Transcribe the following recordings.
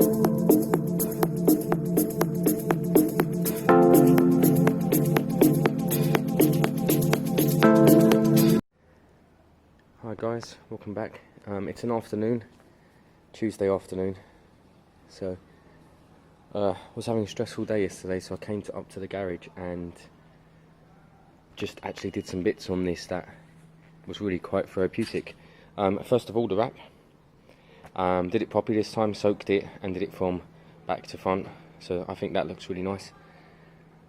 Hi guys, welcome back. It's an afternoon, Tuesday afternoon. So was having a stressful day yesterday, so I came up to the garage and just actually did some bits on this that was really quite therapeutic. First of all, the wrap. Did it properly this time, soaked it and did it from back to front. So I think that looks really nice,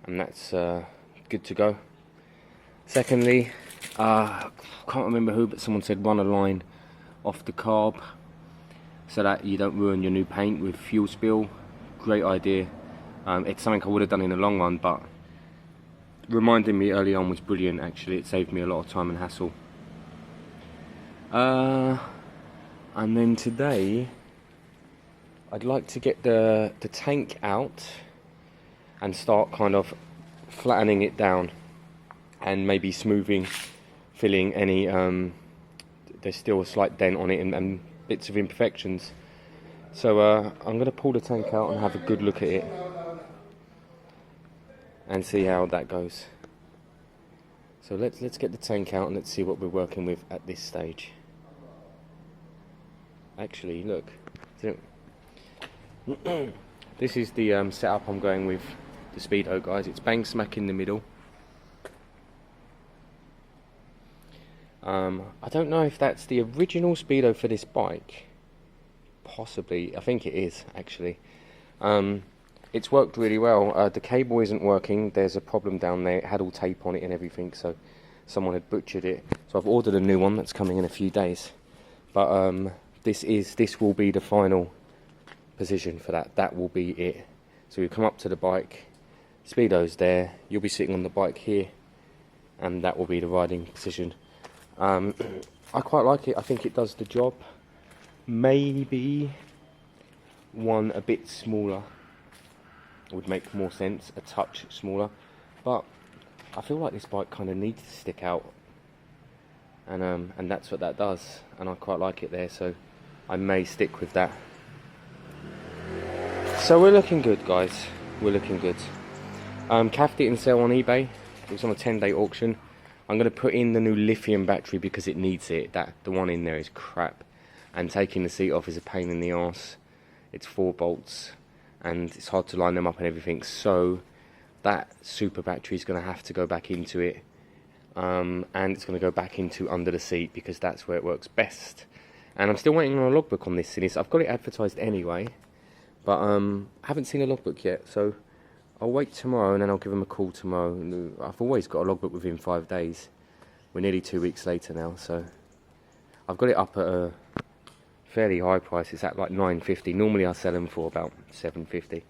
and that's good to go. Secondly, can't remember who, but someone said run a line off the carb so that you don't ruin your new paint with fuel spill. Great idea. It's something I would have done in the long run, but reminding me early on was brilliant actually. It saved me a lot of time and hassle. And then today I'd like to get the tank out and start kind of flattening it down and maybe smoothing, filling any there's still a slight dent on it and bits of imperfections. So I'm going to pull the tank out and have a good look at it and see how that goes. So let's get the tank out and let's see what we're working with at this stage. Actually, look, this is the setup I'm going with the Speedo, guys. It's bang smack in the middle. I don't know if that's the original Speedo for this bike. Possibly, I think it is actually. It's worked really well. The cable isn't working. There's a problem down there. It had all tape on it and everything, so someone had butchered it. So I've ordered a new one that's coming in a few days. But this will be the final position for that. That will be it. So you come up to the bike, Speedo's there. You'll be sitting on the bike here, and that will be the riding position. I quite like it. I think it does the job. Maybe one a bit smaller would make more sense, a touch smaller, but I feel like this bike kind of needs to stick out, and that's what that does, and I quite like it there, so I may stick with that. So we're looking good, guys. We're looking good. Capped it in sale on eBay. It was on a 10-day auction. I'm going to put in the new lithium battery because it needs it. The one in there is crap, and taking the seat off is a pain in the arse. It's 4 bolts and it's hard to line them up and everything, so that super battery is going to have to go back into it, and it's going to go back into under the seat because that's where it works best. And I'm still waiting on a logbook on this series. I've got it advertised anyway, but I haven't seen a logbook yet, so I'll wait tomorrow and then I'll give them a call tomorrow. I've always got a logbook within 5 days. We're nearly 2 weeks later now, so I've got it up at a fairly high price. It's at like $9.50. Normally I sell them for about $7.50,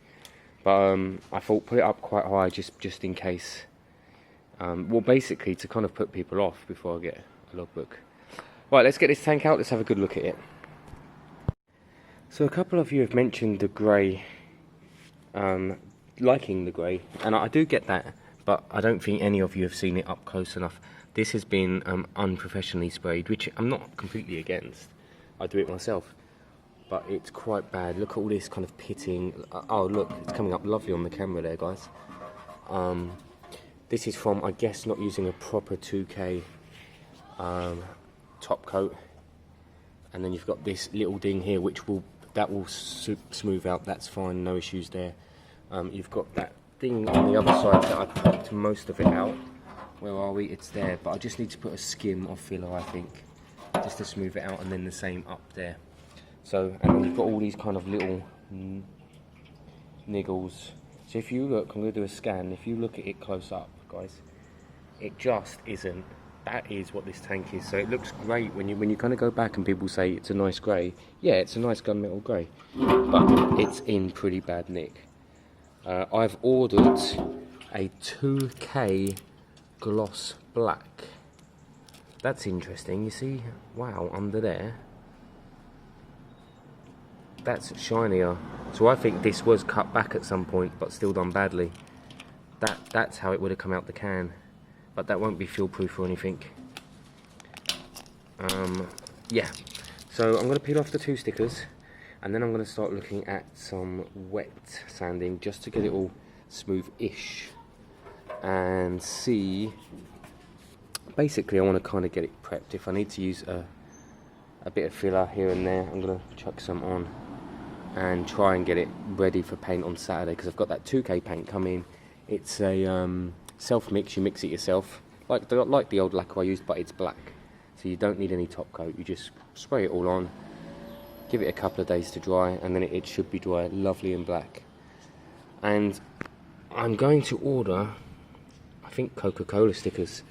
but I thought put it up quite high just in case. Well, basically to kind of put people off before I get a logbook. Right, let's get this tank out. Let's have a good look at it. So a couple of you have mentioned the grey. Liking the grey, and I do get that, but I don't think any of you have seen it up close enough. This has been unprofessionally sprayed, which I'm not completely against. I do it myself, but it's quite bad. Look at all this kind of pitting. Oh look, it's coming up lovely on the camera there, guys. This is from, I guess, not using a proper 2K top coat, and then you've got this little ding here which will smooth out. That's fine, no issues there. You've got that thing on the other side that I popped most of it out. Where are we? It's there, but I just need to put a skim of filler, I think, just to smooth it out, and then the same up there. So, and then you've got all these kind of little niggles. So if you look, I'm going to do a scan. If you look at it close up, guys, it just isn't. That is what this tank is. So it looks great when you kind of go back and people say it's a nice grey. Yeah, it's a nice gunmetal grey, but it's in pretty bad nick. I've ordered a 2K gloss black. That's interesting. You see, wow, under there, that's shinier. So I think this was cut back at some point, but still done badly. That's how it would have come out the can, but that won't be fuel proof or anything. Yeah. So I'm going to peel off the 2 stickers. And then I'm going to start looking at some wet sanding just to get it all smooth-ish and see. Basically I want to kind of get it prepped. If I need to use a bit of filler here and there, I'm going to chuck some on and try and get it ready for paint on Saturday, because I've got that 2K paint coming. It's a self-mix, you mix it yourself, like the old lacquer I used, but it's black. So you don't need any top coat, you just spray it all on, give it a couple of days to dry, and then it should be dry, lovely and black. And I'm going to order, I think, Coca-Cola stickers.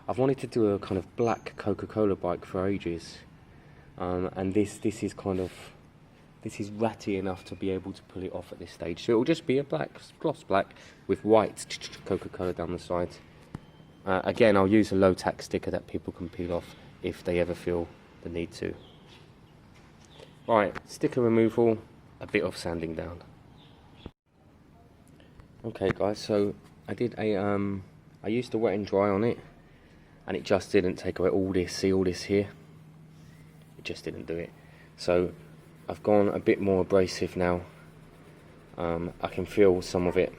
I've wanted to do a kind of black Coca-Cola bike for ages, and this is kind of, this is ratty enough to be able to pull it off at this stage. So it will just be a black, gloss black with white Coca-Cola down the side. Again, I'll use a low tack sticker that people can peel off if they ever feel the need to. Right, sticker removal, a bit of sanding down. Okay guys, so I did a, I used the wet and dry on it, and it just didn't take away all this, see all this here? It just didn't do it. So I've gone a bit more abrasive now. I can feel some of it.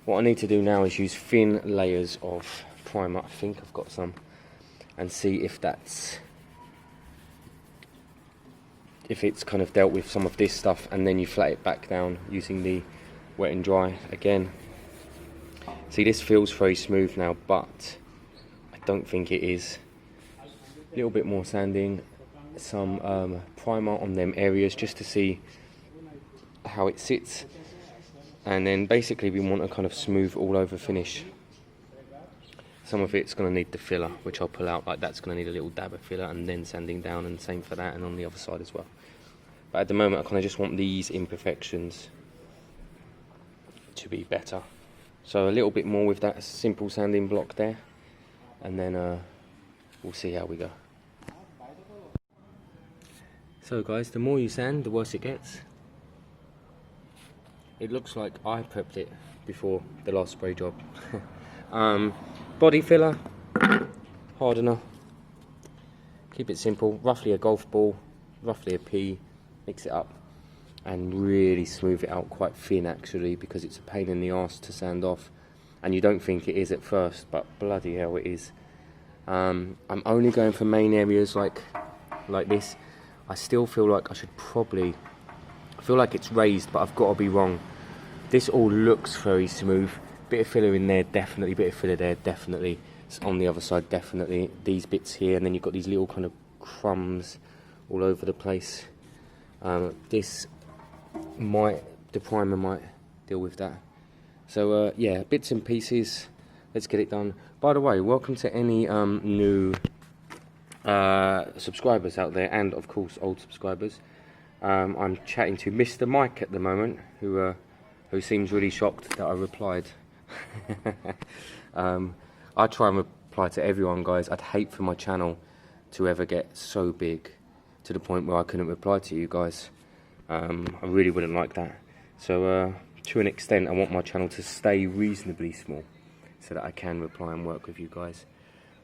What I need to do now is use thin layers of primer, I think I've got some, and see if it's kind of dealt with some of this stuff, and then you flat it back down using the wet and dry again. See, this feels very smooth now, but I don't think it is. A little bit more sanding, some primer on them areas just to see how it sits, and then basically we want a kind of smooth all over finish. Some of it's going to need the filler, which I'll pull out, like that's going to need a little dab of filler and then sanding down, and same for that, and on the other side as well. But at the moment I kind of just want these imperfections to be better. So a little bit more with that simple sanding block there, and then we'll see how we go. So guys, the more you sand, the worse it gets. It looks like I prepped it before the last spray job. Body filler, hardener, keep it simple, roughly a golf ball, roughly a pea, mix it up and really smooth it out, quite thin actually, because it's a pain in the arse to sand off, and you don't think it is at first, but bloody hell it is. I'm only going for main areas like this. I still feel like I should probably, I feel like it's raised, but I've got to be wrong. This all looks very smooth. Bit of filler in there, definitely. Bit of filler there, definitely. It's on the other side, definitely. These bits here, and then you've got these little kind of crumbs all over the place. This might, the primer might deal with that. So yeah, bits and pieces. Let's get it done. By the way, welcome to any new subscribers out there, and of course old subscribers. I'm chatting to Mr. Mike at the moment, who seems really shocked that I replied. I try and reply to everyone, guys. I'd hate for my channel to ever get so big to the point where I couldn't reply to you guys. I really wouldn't like that. So to an extent I want my channel to stay reasonably small so that I can reply and work with you guys.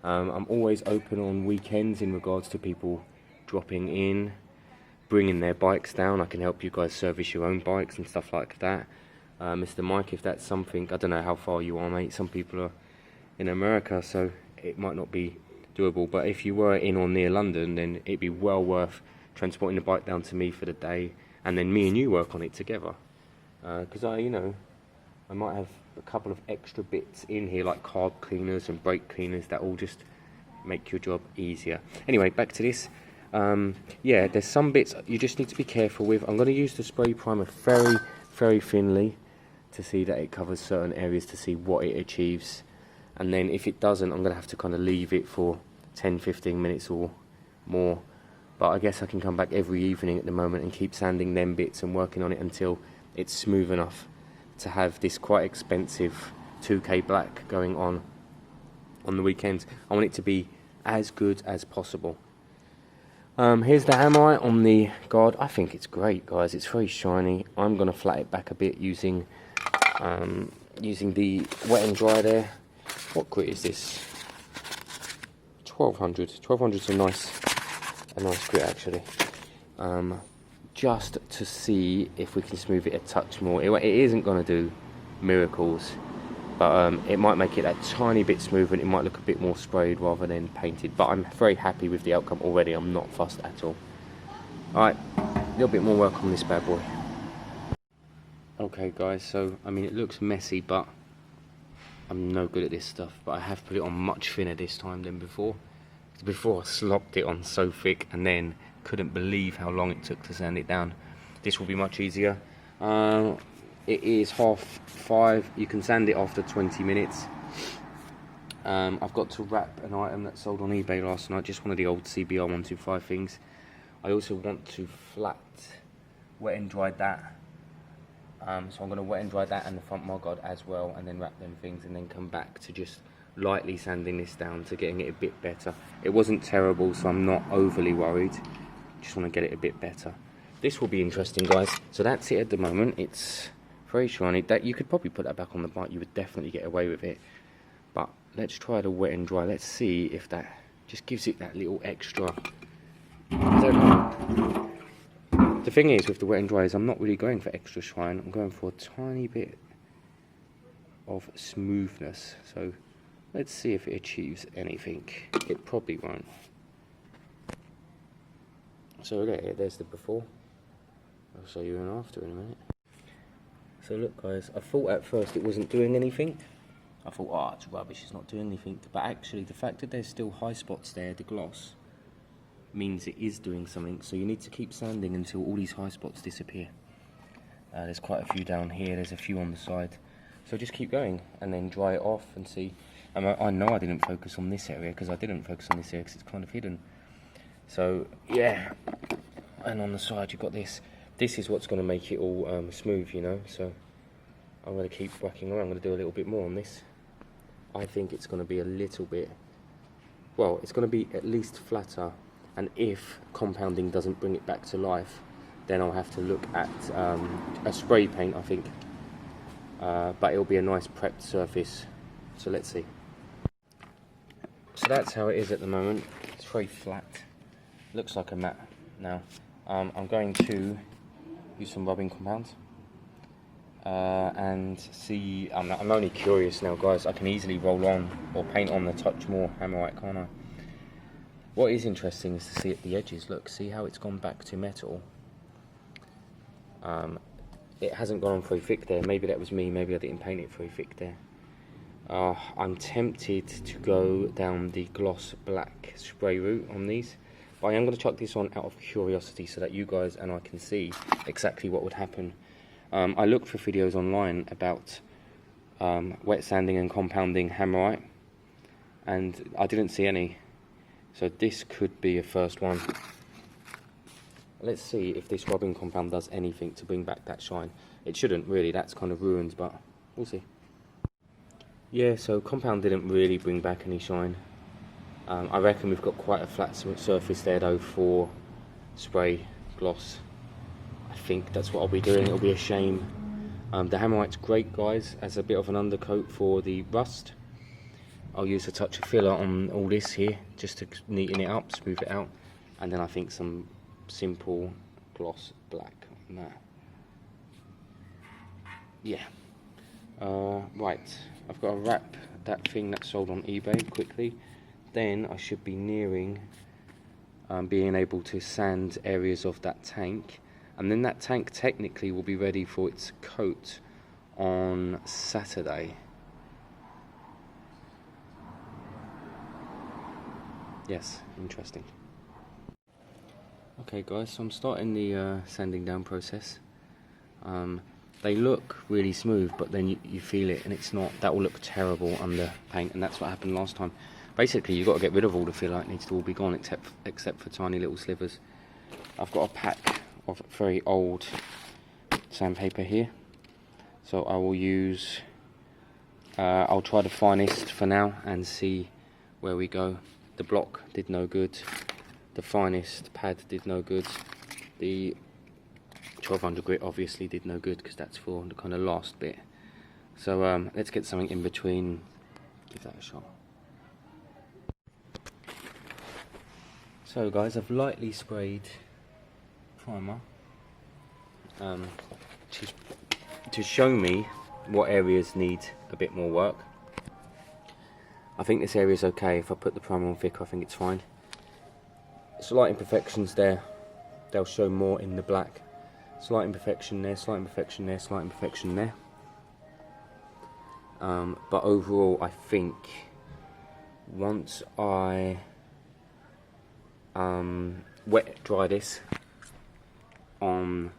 I'm always open on weekends in regards to people dropping in, bringing their bikes down. I can help you guys service your own bikes and stuff like that. Mr. Mike, if that's something, I don't know how far you are, mate. Some people are in America, so it might not be doable. But if you were in or near London, then it'd be well worth transporting the bike down to me for the day, and then me and you work on it together. Because I might have a couple of extra bits in here, like carb cleaners and brake cleaners, that all just make your job easier. Anyway, back to this. Yeah, there's some bits you just need to be careful with. I'm going to use the spray primer very, very thinly to see that it covers certain areas, to see what it achieves. And then if it doesn't, I'm going to have to kind of leave it for 10-15 minutes or more. But I guess I can come back every evening at the moment and keep sanding them bits and working on it until it's smooth enough to have this quite expensive 2K black going on the weekends. I want it to be as good as possible. Here's the hammer on the guard. I think it's great, guys. It's very shiny. I'm going to flat it back a bit using the wet and dry there. What grit is this? 1200. 1200's a nice grit actually. just to see if we can smooth it a touch more. It isn't going to do miracles, but it might make it a tiny bit smoother, and it might look a bit more sprayed rather than painted. But I'm very happy with the outcome already. I'm not fussed at all. Alright, a little bit more work on this bad boy. Okay guys, so I mean it looks messy, but I'm no good at this stuff. But I have put it on much thinner this time than before. Before I slopped it on so thick and then couldn't believe how long it took to sand it down. This will be much easier. It is 5:30. You can sand it after 20 minutes. I've got to wrap an item that sold on eBay last night, just one of the old cb250 things. I also want to wet and dry that. So I'm going to wet and dry that and the front mudguard as well, and then wrap them things, and then come back to just lightly sanding this down to getting it a bit better. It wasn't terrible, so I'm not overly worried. Just want to get it a bit better. This will be interesting, guys. So that's it at the moment. It's very shiny. That you could probably put that back on the bike. You would definitely get away with it. But let's try the wet and dry. Let's see if that just gives it that little extra. I don't know. The thing is with the wet and dry is I'm not really going for extra shine. I'm going for a tiny bit of smoothness. So let's see if it achieves anything. It probably won't. So okay, there's the before. I'll show you an after in a minute. So look guys, I thought at first it wasn't doing anything. I thought, oh, it's rubbish, it's not doing anything. But actually the fact that there's still high spots there, the gloss, means it is doing something. So you need to keep sanding until all these high spots disappear. There's quite a few down here, there's a few on the side. So just keep going and then dry it off and see. I know I didn't focus on this area because I didn't focus on this area because it's kind of hidden. So yeah, and on the side you've got this. This is what's going to make it all smooth, you know. So I'm going to keep whacking around. I'm going to do a little bit more on this. I think it's going to be a little bit, well, it's going to be at least flatter. And if compounding doesn't bring it back to life, then I'll have to look at a spray paint, I think. But it'll be a nice prepped surface. So let's see. So that's how it is at the moment. It's very flat. Looks like a mat now. I'm going to use some rubbing compounds and see. I'm only curious now, guys. I can easily roll on or paint on the touch more hammerite, can't I? What is interesting is to see at the edges. Look, see how it's gone back to metal. It hasn't gone on very thick there. Maybe that was me. Maybe I didn't paint it very thick there. I'm tempted to go down the gloss black spray route on these. But I am going to chuck this on out of curiosity so that you guys and I can see exactly what would happen. I looked for videos online about wet sanding and compounding hammerite, and I didn't see any. So this could be a first one. Let's see if this rubbing compound does anything to bring back that shine. It shouldn't really, that's kind of ruined, but we'll see. Yeah, so compound didn't really bring back any shine. I reckon we've got quite a flat surface there though for spray gloss. I think that's what I'll be doing. It'll be a shame. The hammerite's great, guys, as a bit of an undercoat for the rust. I'll use a touch of filler on all this here just to neaten it up, smooth it out, and then I think some simple gloss black on that. Yeah. Right, I've got to wrap that thing that sold on eBay quickly. Then I should be nearing being able to sand areas of that tank, and then that tank technically will be ready for its coat on Saturday. Yes, interesting. Okay guys, so I'm starting the sanding down process. They look really smooth, but then you feel it and it's not. That will look terrible under paint, and that's what happened last time. Basically you've got to get rid of all the filler. It needs to all be gone except for tiny little slivers. I've got a pack of very old sandpaper here, so I will use I'll try the finest for now and see where we go. The block did no good, the finest pad did no good, the 1200 grit obviously did no good because that's for the kind of last bit. So let's get something in between, give that a shot. So guys, I've lightly sprayed primer to show me what areas need a bit more work. I think this area is okay. If I put the primer on thicker, I think it's fine. Slight imperfections there, they'll show more in the black. Slight imperfection there, slight imperfection there, slight imperfection there. But overall, I think once I wet dry this on,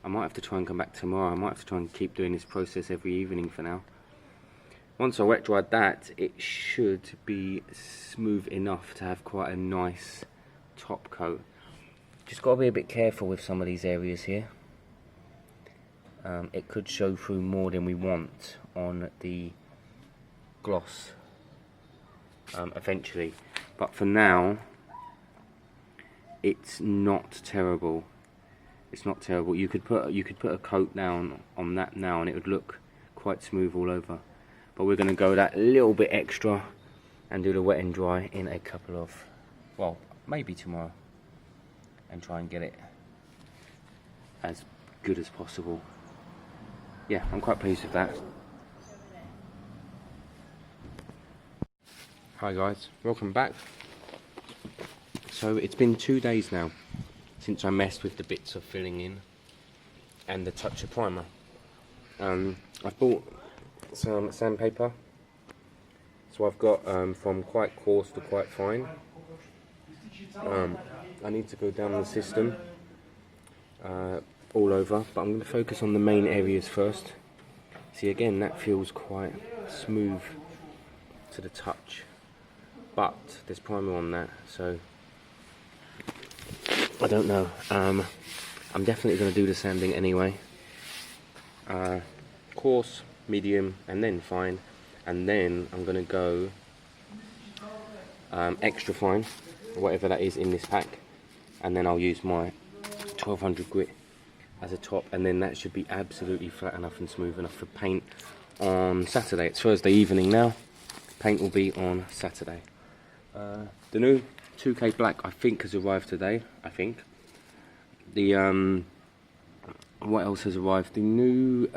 I might have to try and come back tomorrow. I might have to try and keep doing this process every evening for now. Once I wet dried that, it should be smooth enough to have quite a nice top coat. Just got to be a bit careful with some of these areas here. It could show through more than we want on the gloss eventually, but for now it's not terrible. It's not terrible. You could put a coat down on that now and it would look quite smooth all over. But we're going to go that little bit extra and do the wet and dry in a couple of, well, maybe tomorrow, and try and get it as good as possible. Yeah, I'm quite pleased with that. Hi guys, welcome back. So it's been 2 days now since I messed with the bits of filling in and the touch of primer. I bought some sandpaper, so I've got from quite coarse to quite fine. I need to go down the system all over, but I'm going to focus on the main areas first. See, again, that feels quite smooth to the touch, but there's primer on that, so I don't know. I'm definitely going to do the sanding anyway. Coarse, medium, and then fine, and then I'm going to go extra fine, whatever that is in this pack, and then I'll use my 1200 grit as a top, and then that should be absolutely flat enough and smooth enough for paint on Saturday. It's Thursday evening now. Paint will be on Saturday. The new 2K black I think has arrived today. I think the what else has arrived? The new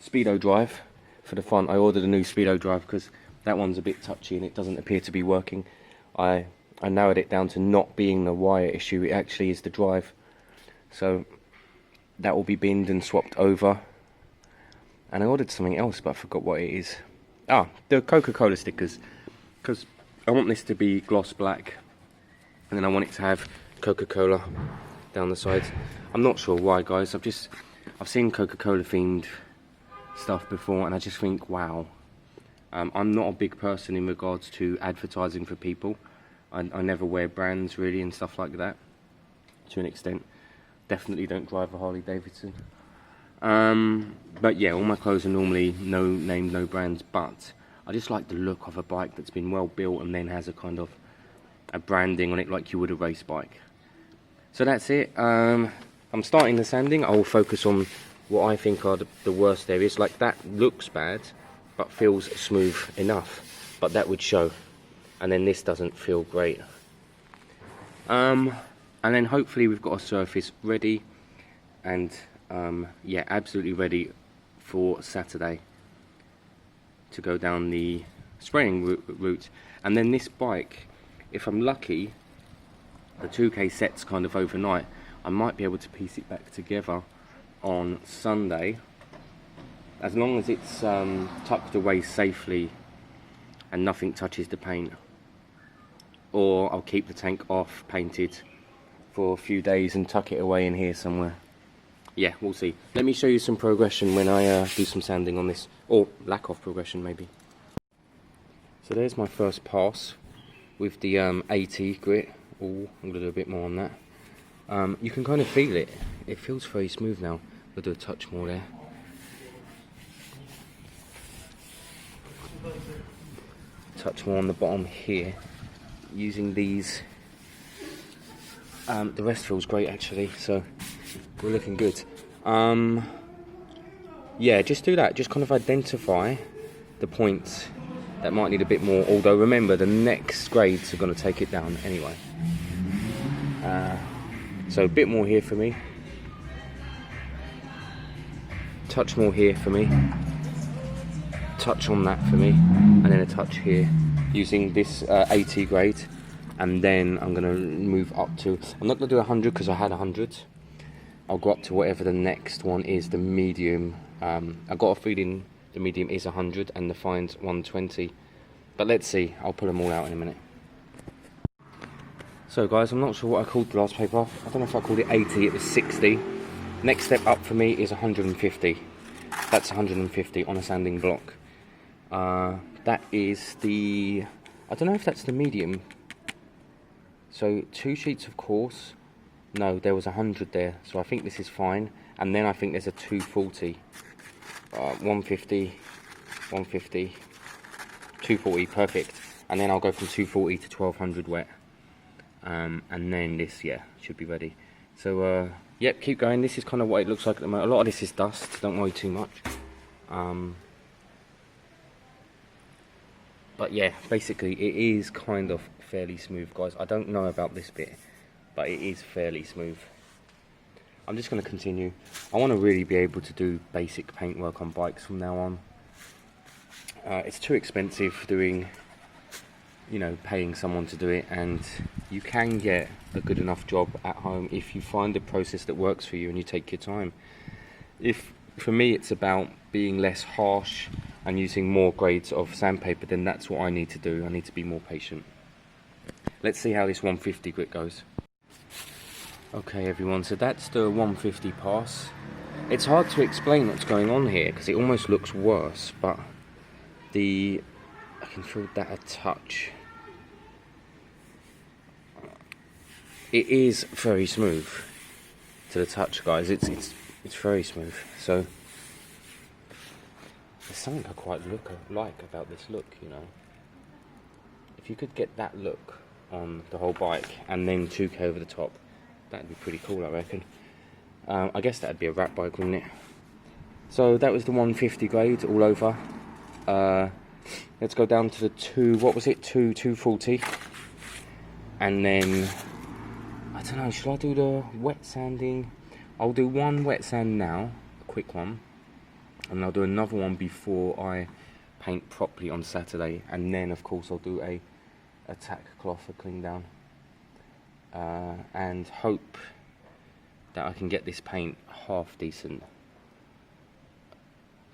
speedo drive for the front. I ordered a new speedo drive because that one's a bit touchy and it doesn't appear to be working. I narrowed it down to not being the wire issue, it actually is the drive. So that will be binned and swapped over. And I ordered something else, but I forgot what it is. Ah, the Coca-Cola stickers, because I want this to be gloss black, and then I want it to have Coca-Cola down the sides. I'm not sure why, guys. I've seen Coca-Cola themed stuff before, and I just think, wow. I'm not a big person in regards to advertising for people. I never wear brands really and stuff like that, to an extent. Definitely don't drive a Harley Davidson. But yeah, all my clothes are normally no name, no brands, but I just like the look of a bike that's been well built and then has a kind of a branding on it like you would a race bike. So that's it. I'm starting the sanding. I'll focus on what I think are the worst areas. Like that looks bad, but feels smooth enough, but that would show. And then this doesn't feel great. And then hopefully we've got a surface ready, and yeah, absolutely ready for Saturday to go down the spraying route. And then this bike, if I'm lucky, the 2K sets kind of overnight, I might be able to piece it back together on Sunday, as long as it's tucked away safely and nothing touches the paint. Or I'll keep the tank off, painted, for a few days and tuck it away in here somewhere. Yeah, we'll see. Let me show you some progression when I do some sanding on this, or lack of progression maybe. So there's my first pass with the 80 grit. Oh, I'm going to do a bit more on that. You can kind of feel it. It feels very smooth now. I'll do a touch more there. Touch more on the bottom here. Using these. The rest feels great actually, so we're looking good. Yeah, just do that. Just kind of identify the points that might need a bit more. Although remember, the next grades are going to take it down anyway. So a bit more here for me. touch more here for me, touch on that for me, and then a touch here using this 80 grade. And then I'm going to move up to, I'm not going to do 100 because I had 100. I'll go up to whatever the next one is, the medium. I've got a feeling the medium is 100 and the fine's 120. But let's see, I'll pull them all out in a minute. So guys, I'm not sure what I called the last paper. I don't know if I called it 80, it was 60. Next step up for me is 150. That's 150 on a sanding block. That is the, I don't know if that's the medium. So 2 sheets of course. No, there was 100 there, so I think this is fine. And then I think there's a 240, 150, 150, 240, perfect. And then I'll go from 240 to 1200 wet. And then this, yeah, should be ready. So, yep, keep going. This is kind of what it looks like at the moment. A lot of this is dust, don't worry too much. But yeah, basically it is kind of fairly smooth, guys. I don't know about this bit, but it is fairly smooth. I'm just going to continue. I want to really be able to do basic paintwork on bikes from now on. It's too expensive doing, you know, paying someone to do it, and you can get a good enough job at home if you find a process that works for you and you take your time. For me it's about being less harsh and using more grades of sandpaper, then that's what I need to do. I need to be more patient. Let's see how this 150 grit goes. Okay everyone, so that's the 150 pass. It's hard to explain what's going on here because it almost looks worse, but I can feel that a touch. It is very smooth to the touch, guys. It's very smooth. So there's something I quite like about this look, you know. If you could get that look on the whole bike and then 2K over the top, that'd be pretty cool, I reckon. I guess that'd be a rat bike, wouldn't it? So that was the 150 grade all over. Let's go down to the 240. And then, I don't know, should I do the wet sanding? I'll do one wet sand now, a quick one. And I'll do another one before I paint properly on Saturday. And then, of course, I'll do a tack cloth for clean down. And hope that I can get this paint half decent.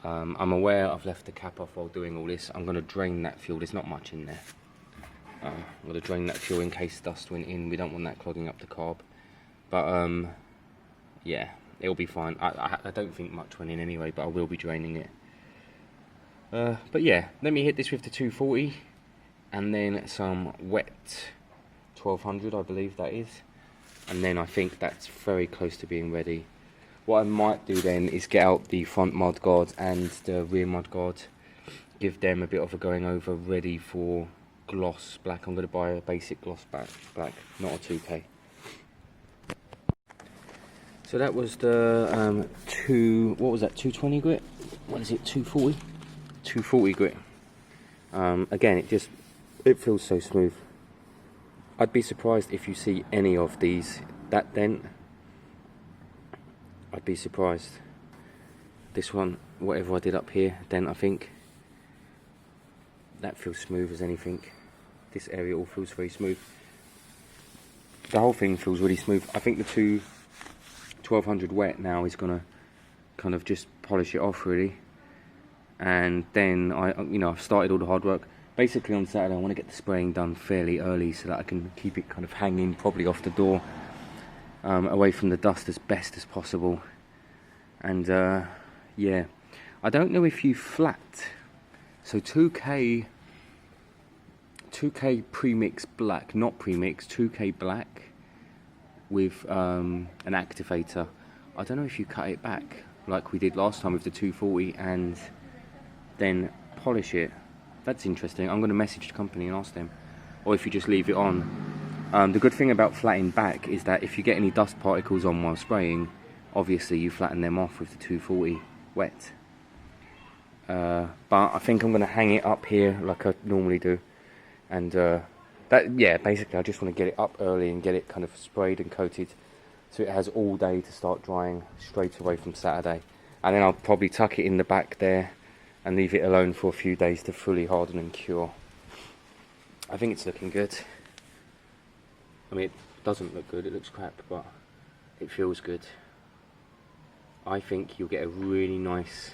I'm aware I've left the cap off while doing all this. I'm going to drain that fuel. There's not much in there. I'm going to drain that fuel in case dust went in. We don't want that clogging up the carb. But yeah, it'll be fine. I don't think much went in anyway, but I will be draining it. But yeah, let me hit this with the 240 and then some wet 1200, I believe that is. And then I think that's very close to being ready. What I might do then is get out the front mudguard and the rear mudguard, give them a bit of a going over, ready for gloss black. I'm going to buy a basic gloss black, not a 2K. So that was the what was that, 220 grit? What is it, 240? 240 grit. Again, it feels so smooth. I'd be surprised if you see any of these, that dent. I'd be surprised. This one, whatever I did up here, then I think that feels smooth as anything. This area all feels very smooth. The whole thing feels really smooth. I think the 1200 wet now is gonna kind of just polish it off really. And then I've started all the hard work. Basically on Saturday I want to get the spraying done fairly early so that I can keep it kind of hanging probably off the door. Away from the dust as best as possible. And yeah, I don't know if you flat, so 2K premix black, not premix, 2K black with an activator. I don't know if you cut it back like we did last time with the 240 and then polish it. That's interesting. I'm going to message the company and ask them, or if you just leave it on. The good thing about flattening back is that if you get any dust particles on while spraying, obviously you flatten them off with the 240 wet. But I think I'm going to hang it up here like I normally do. And basically I just want to get it up early and get it kind of sprayed and coated so it has all day to start drying straight away from Saturday. and then I'll probably tuck it in the back there and leave it alone for a few days to fully harden and cure. I think it's looking good. I mean, it doesn't look good, it looks crap, but it feels good. I think you'll get a really nice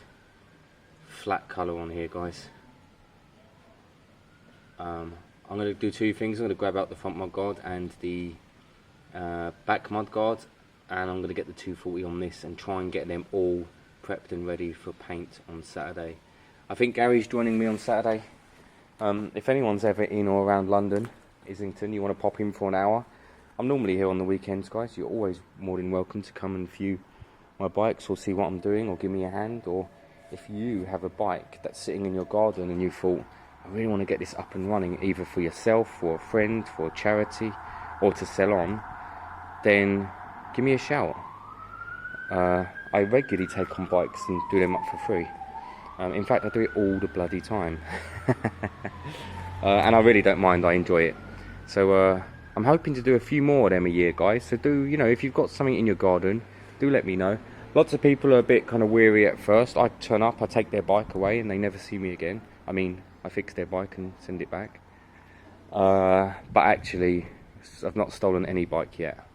flat colour on here, guys. I'm going to do two things. I'm going to grab out the front mudguard and the back mudguard, and I'm going to get the 240 on this and try and get them all prepped and ready for paint on Saturday. I think Gary's joining me on Saturday. If anyone's ever in or around London, Islington, you want to pop in for an hour, I'm normally here on the weekends, guys. You're always more than welcome to come and view my bikes or see what I'm doing or give me a hand. Or if you have a bike that's sitting in your garden and you thought, I really want to get this up and running, either for yourself, for a friend, for a charity, or to sell on, then give me a shout. I regularly take on bikes and do them up for free. In fact, I do it all the bloody time. And I really don't mind, I enjoy it. So I'm hoping to do a few more of them a year, guys. So do, you know, if you've got something in your garden, do let me know. Lots of people are a bit kind of weary at first. I turn up, I take their bike away, and they never see me again. I mean, I fix their bike and send it back. But actually, I've not stolen any bike yet.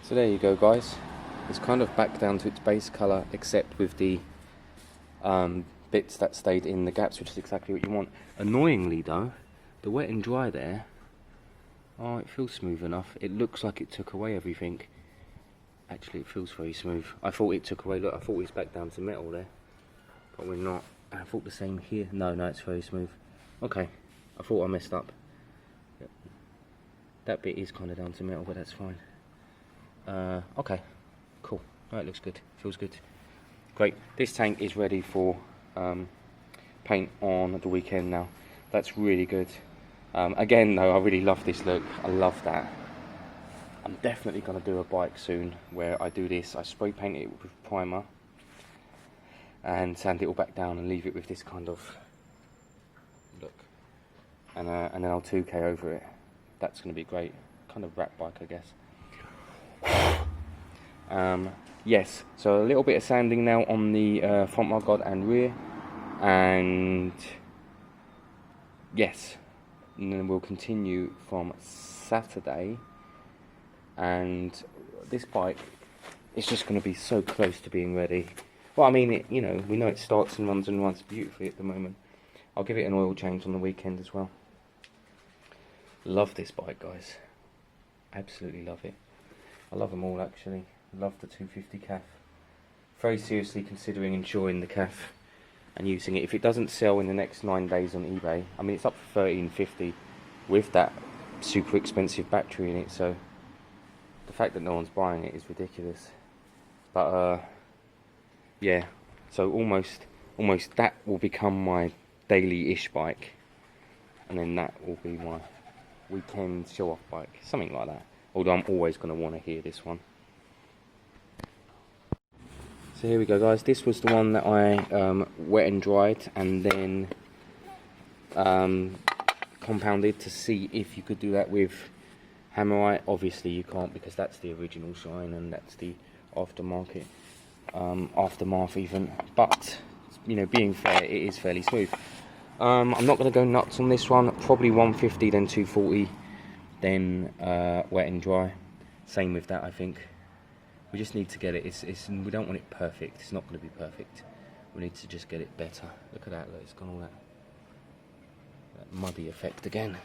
So there you go, guys. It's kind of back down to its base colour, except with the bits that stayed in the gaps, which is exactly what you want. Annoyingly though, the wet and dry there, oh, it feels smooth enough. It looks like it took away everything. Actually, it feels very smooth. I thought it took away, look, I thought it was back down to metal there, but we're not. I thought the same here. No, it's very smooth. Okay, I thought I messed up. That bit is kind of down to metal, but that's fine. Okay, cool. That looks good, feels good. Great, this tank is ready for paint on the weekend now. That's really good. Again though, I really love this look. I love that. I'm definitely going to do a bike soon where I do this. I spray paint it with primer and sand it all back down and leave it with this kind of look. And then I'll 2K over it. That's going to be great. Kind of rat bike, I guess. Yes, so a little bit of sanding now on the front mudguard and rear, and yes, and then we'll continue from Saturday. And this bike is just going to be so close to being ready. Well, I mean, you know, we know it starts and runs beautifully at the moment. I'll give it an oil change on the weekend as well. Love this bike, guys. Absolutely love it. I love them all, actually. Love the 250 calf. Very seriously considering insuring the calf and using it. If it doesn't sell in the next 9 days on eBay, I mean, it's up for $13.50 with that super expensive battery in it, so the fact that no one's buying it is ridiculous. But yeah, so almost that will become my daily-ish bike, and then that will be my weekend show-off bike, something like that. Although I'm always going to want to hear this one. So here we go, guys. This was the one that I wet and dried and then compounded to see if you could do that with Hammerite. Obviously you can't, because that's the original shine and that's the aftermarket, aftermath even. But, you know, being fair, it is fairly smooth. I'm not going to go nuts on this one. Probably 150, then 240, then wet and dry. Same with that, I think. We just need to get it. We don't want it perfect. It's not going to be perfect. We need to just get it better. Look at that. Look, it's got all that muddy effect again.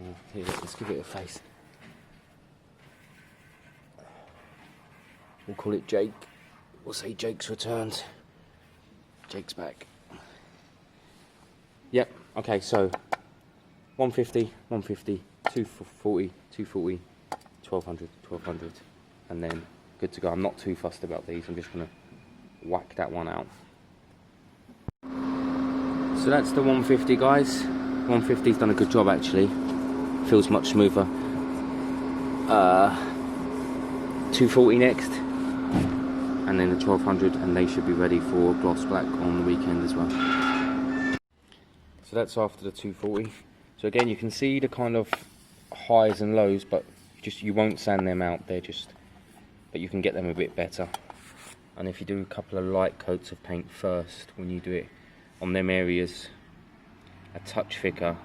Oh, here, let's give it a face. We'll call it Jake. We'll say Jake's returned. Jake's back. Yep. Okay, so 150, 150, 240, 240, 1200, 1200, and then good to go. I'm not too fussed about these. I'm just going to whack that one out. So that's the 150, guys. 150's done a good job, actually. Feels much smoother. 240 next, and then the 1200, and they should be ready for gloss black on the weekend as well. So that's after the 240. So again, you can see the kind of highs and lows, but just, you won't sand them out, they're just, but you can get them a bit better. And if you do a couple of light coats of paint first, when you do it on them areas a touch thicker,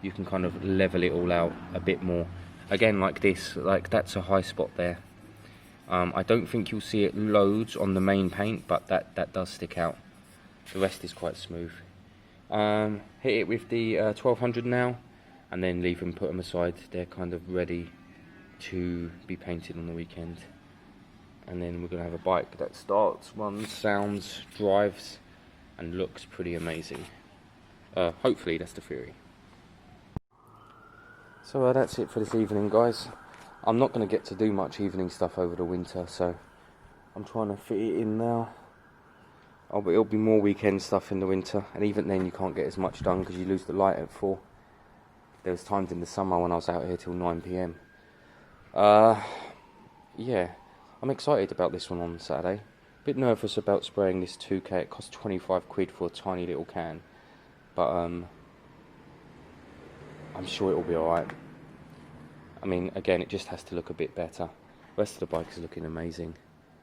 you can kind of level it all out a bit more. Again, like this, like that's a high spot there. I don't think you'll see it loads on the main paint, but that does stick out. The rest is quite smooth. Hit it with the 1200 now, and then leave them, put them aside. They're kind of ready to be painted on the weekend. And then we're going to have a bike that starts, runs, sounds, drives, and looks pretty amazing. Hopefully, that's the theory. So that's it for this evening, guys. I'm not going to get to do much evening stuff over the winter, so I'm trying to fit it in now. It'll be more weekend stuff in the winter, and even then you can't get as much done because you lose the light at 4. There was times in the summer when I was out here till 9 PM. Yeah, I'm excited about this one on Saturday. A bit nervous about spraying this 2K. It costs 25 quid for a tiny little can, but I'm sure it'll be alright. I mean, again, it just has to look a bit better. The rest of the bike is looking amazing.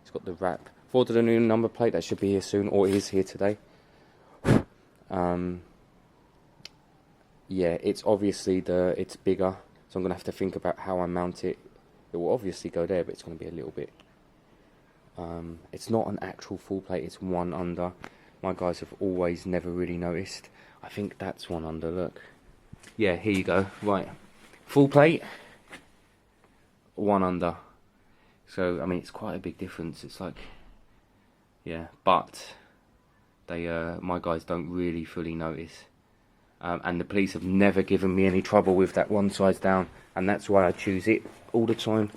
It's got the wrap. Forward to the new number plate, that should be here soon, or it is here today. Yeah, it's obviously it's bigger, so I'm going to have to think about how I mount it. It will obviously go there, but it's going to be a little bit... it's not an actual full plate, it's one under. My guys have always never really noticed. I think that's one under, look. Yeah, here you go. Right, full plate, one under. So I mean, it's quite a big difference. It's like, yeah, but they my guys don't really fully notice, and the police have never given me any trouble with that one size down, and that's why I choose it all the time.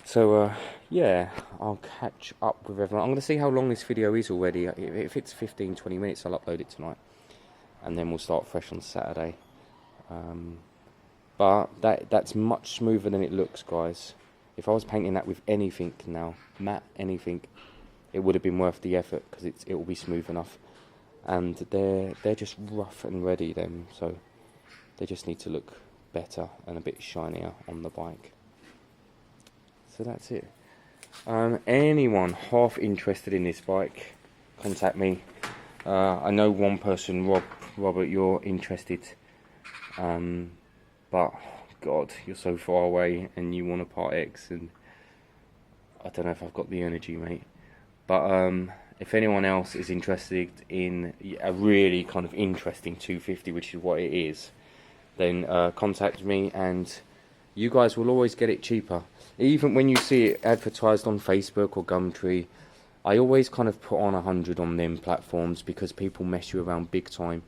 So yeah, I'll catch up with everyone. I'm going to see how long this video is already. If it's 15-20 minutes, I'll upload it tonight, and then we'll start fresh on Saturday. But that's much smoother than it looks, guys. If I was painting that with anything now, matte anything, it would have been worth the effort, because it will be smooth enough. And they're just rough and ready then, so they just need to look better and a bit shinier on the bike. So that's it. Anyone half interested in this bike, contact me. I know one person, Robert, you're interested. But God, you're so far away and you want a Part X, and I don't know if I've got the energy, mate. But if anyone else is interested in a really kind of interesting 250, which is what it is, then contact me, and you guys will always get it cheaper. Even when you see it advertised on Facebook or Gumtree, I always kind of put on 100 on them platforms because people mess you around big time.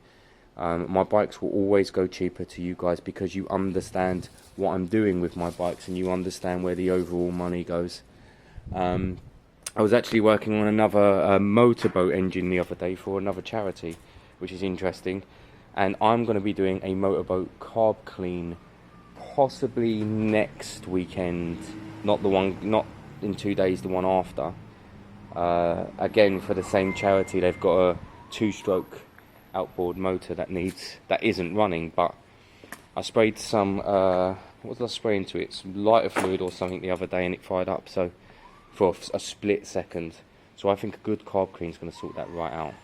My bikes will always go cheaper to you guys because you understand what I'm doing with my bikes and you understand where the overall money goes. I was actually working on another motorboat engine the other day for another charity, which is interesting. And I'm going to be doing a motorboat carb clean possibly next weekend. Not in 2 days, the one after. Again, for the same charity, they've got a 2-stroke outboard motor that isn't running, but I sprayed some what did I spray into it? Some lighter fluid or something the other day, and it fired up, so for a split second. So I think a good carb clean is going to sort that right out.